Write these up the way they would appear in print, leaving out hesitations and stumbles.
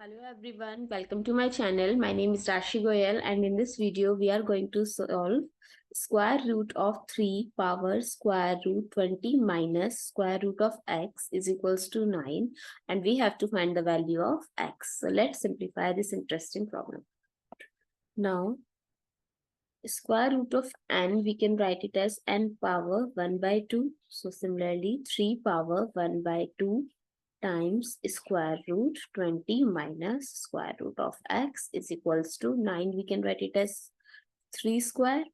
Hello everyone, welcome to my channel. My name is Rashi Goel and in this video we are going to solve square root of 3 power square root 20 minus square root of x is equals to 9 and we have to find the value of x. So let's simplify this interesting problem. Now square root of n we can write it as n power 1 by 2. So similarly 3 power 1 by 2 times square root 20 minus square root of x is equals to 9. We can write it as 3 square.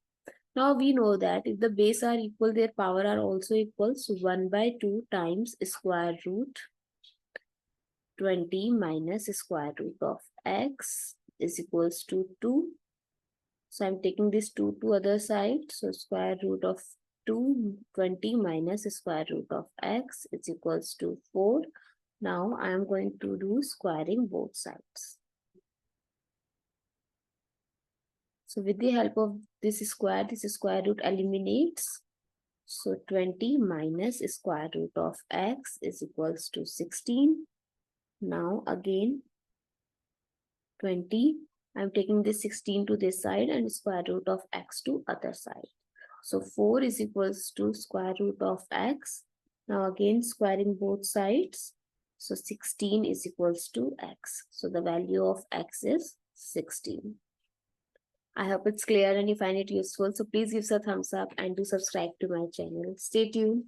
Now we know that if the base are equal, their power are also equal. So 1 by 2 times square root 20 minus square root of x is equals to 2. So I'm taking this 2 to other side. So square root of 20 minus square root of x is equals to 4. Now I am going to do squaring both sides. So with the help of this square root eliminates. So 20 minus square root of x is equals to 16. Now again 20. I'm taking this 16 to this side and square root of x to other side. So 4 is equals to square root of x. Now again squaring both sides. So 16 is equals to x. So the value of x is 16. I hope it's clear and you find it useful. So please give us a thumbs up and do subscribe to my channel. Stay tuned.